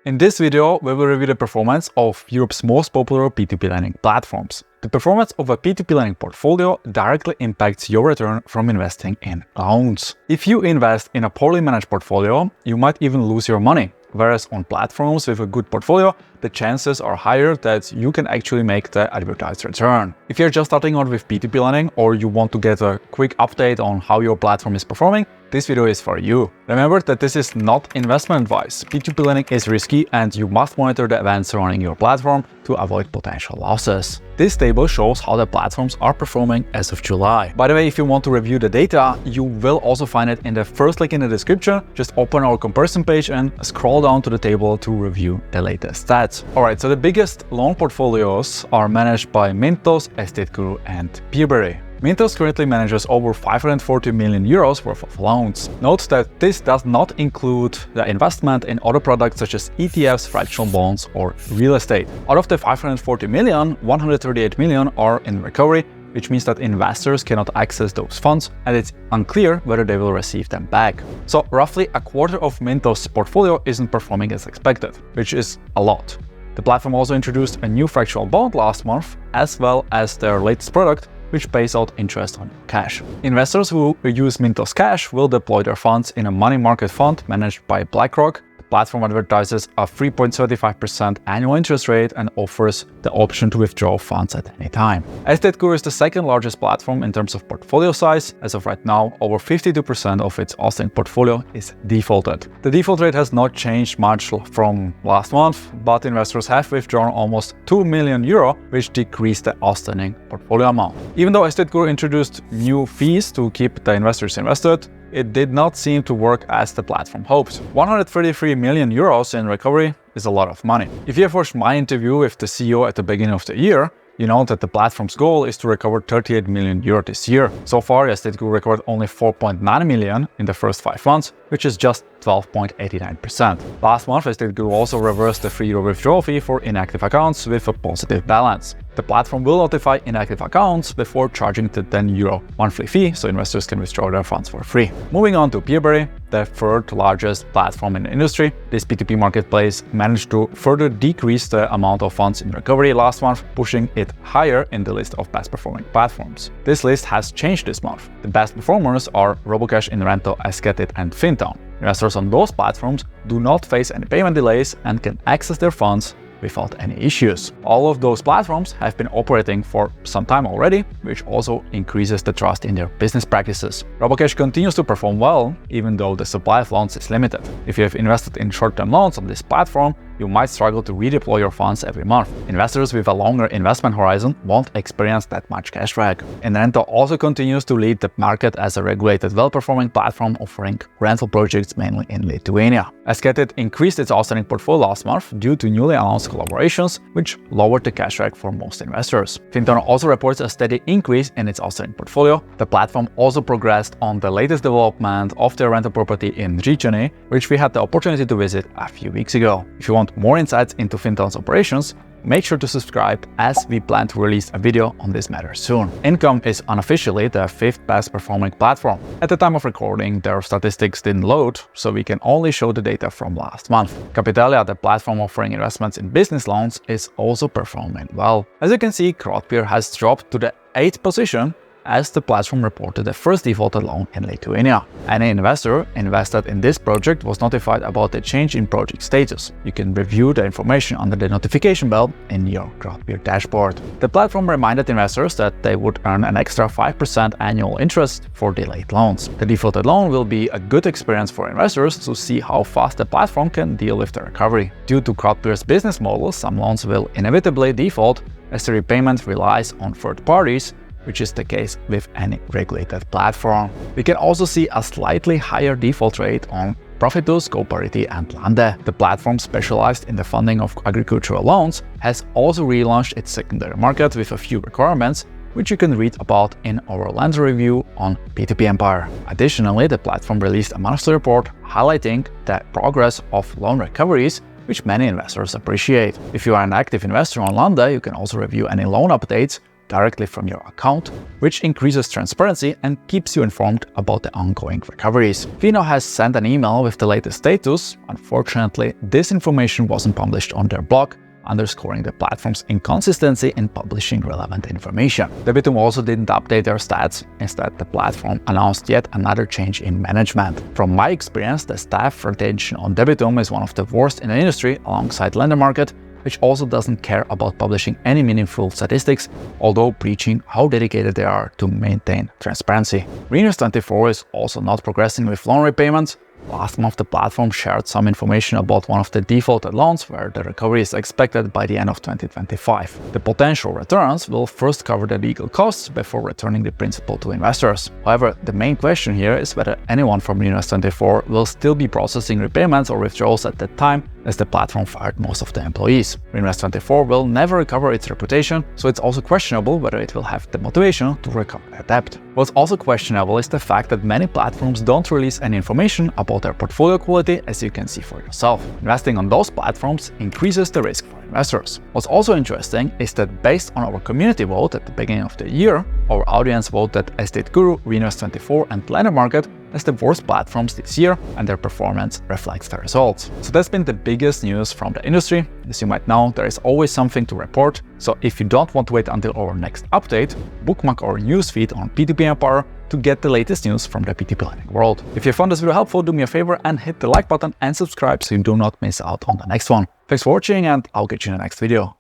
In this video, we will review the performance of Europe's most popular P2P lending platforms. The performance of a P2P lending portfolio directly impacts your return from investing in loans. If you invest in a poorly managed portfolio, you might even lose your money. Whereas on platforms with a good portfolio, the chances are higher that you can actually make the advertised return. If you're just starting out with P2P lending or you want to get a quick update on how your platform is performing, this video is for you. Remember that this is not investment advice. P2P lending is risky and you must monitor the events surrounding your platform to avoid potential losses. This table shows how the platforms are performing as of July. By the way, if you want to review the data, you will also find it in the first link in the description. Just open our comparison page and scroll down to the table to review the latest stats. Alright, so the biggest loan portfolios are managed by Mintos, EstateGuru and PeerBerry. Mintos currently manages over 540 million euros worth of loans. Note that this does not include the investment in other products such as ETFs, fractional bonds or real estate. Out of the 540 million, 138 million are in recovery, which means that investors cannot access those funds and it's unclear whether they will receive them back. So roughly a quarter of Mintos' portfolio isn't performing as expected, which is a lot. The platform also introduced a new fractional bond last month, as well as their latest product, which pays out interest on cash. Investors who use Mintos Cash will deploy their funds in a money market fund managed by BlackRock. The platform advertises a 3.75% annual interest rate and offers the option to withdraw funds at any time. EstateGuru is the second largest platform in terms of portfolio size. As of right now, over 52% of its outstanding portfolio is defaulted. The default rate has not changed much from last month, but investors have withdrawn almost 2 million euro, which decreased the outstanding portfolio amount. Even though EstateGuru introduced new fees to keep the investors invested, it did not seem to work as the platform hoped. 133 million euros in recovery is a lot of money. If you have watched my interview with the CEO at the beginning of the year, you know that the platform's goal is to recover 38 million euro this year. So far, EstateGuru recovered only 4.9 million in the first 5 months, which is just 12.89%. Last month, EstateGuru also reversed the €3 withdrawal fee for inactive accounts with a positive balance. The platform will notify inactive accounts before charging the €10 monthly fee, so investors can withdraw their funds for free. Moving on to PeerBerry, the third largest platform in the industry. This P2P marketplace managed to further decrease the amount of funds in recovery last month, pushing it higher in the list of best performing platforms. This list has changed this month. The best performers are Robocash, Inrento, Esketit and Fintown. Investors on those platforms do not face any payment delays and can access their funds without any issues. All of those platforms have been operating for some time already, which also increases the trust in their business practices. Robocash continues to perform well, even though the supply of loans is limited. If you have invested in short-term loans on this platform, you might struggle to redeploy your funds every month. Investors with a longer investment horizon won't experience that much cash drag. Inrento also continues to lead the market as a regulated, well-performing platform offering rental projects mainly in Lithuania. Esketit increased its outstanding portfolio last month due to newly announced collaborations, which lowered the cash drag for most investors. Fintown also reports a steady increase in its outstanding portfolio. The platform also progressed on the latest development of their rental property in Říčany, which we had the opportunity to visit a few weeks ago. If you want more insights into Fintown's operations, make sure to subscribe as we plan to release a video on this matter soon. Income is unofficially the 5th best performing platform. At the time of recording, their statistics didn't load, so we can only show the data from last month. Capitalia, the platform offering investments in business loans, is also performing well. As you can see, Crowdpear has dropped to the 8th position as the platform reported the first defaulted loan in Lithuania. Any investor invested in this project was notified about the change in project status. You can review the information under the notification bell in your Crowdpear dashboard. The platform reminded investors that they would earn an extra 5% annual interest for delayed loans. The defaulted loan will be a good experience for investors to see how fast the platform can deal with the recovery. Due to Crowdpear's business model, some loans will inevitably default as the repayment relies on third parties, which is the case with any regulated platform. We can also see a slightly higher default rate on Profitus, GoParity and LANDE. The platform specialized in the funding of agricultural loans has also relaunched its secondary market with a few requirements, which you can read about in our LANDE review on P2P Empire. Additionally, the platform released a monthly report highlighting the progress of loan recoveries, which many investors appreciate. If you are an active investor on LANDE, you can also review any loan updates directly from your account, which increases transparency and keeps you informed about the ongoing recoveries. TWINO has sent an email with the latest status. Unfortunately, this information wasn't published on their blog, underscoring the platform's inconsistency in publishing relevant information. Debitum also didn't update their stats. Instead, the platform announced yet another change in management. From my experience, the staff retention on Debitum is one of the worst in the industry, alongside Lendermarket, which also doesn't care about publishing any meaningful statistics, although preaching how dedicated they are to maintain transparency. Mintos24 is also not progressing with loan repayments. Last month, the platform shared some information about one of the defaulted loans, where the recovery is expected by the end of 2025. The potential returns will first cover the legal costs before returning the principal to investors. However, the main question here is whether anyone from Mintos24 will still be processing repayments or withdrawals at that time, as the platform fired most of the employees. Mintos24 will never recover its reputation, so it's also questionable whether it will have the motivation to recover the debt. What's also questionable is the fact that many platforms don't release any information about their portfolio quality, as you can see for yourself. Investing on those platforms increases the risk for investors. What's also interesting is that based on our community vote at the beginning of the year, our audience voted EstateGuru, Mintos24 and Lendermarket as the worst platforms this year, and their performance reflects the results. So that's been the biggest news from the industry. As you might know, there is always something to report, so if you don't want to wait until our next update, bookmark our newsfeed on P2P Empire to get the latest news from the P2P lending world. If you found this video helpful, do me a favor and hit the like button and subscribe so you do not miss out on the next one. Thanks for watching, and I'll catch you in the next video.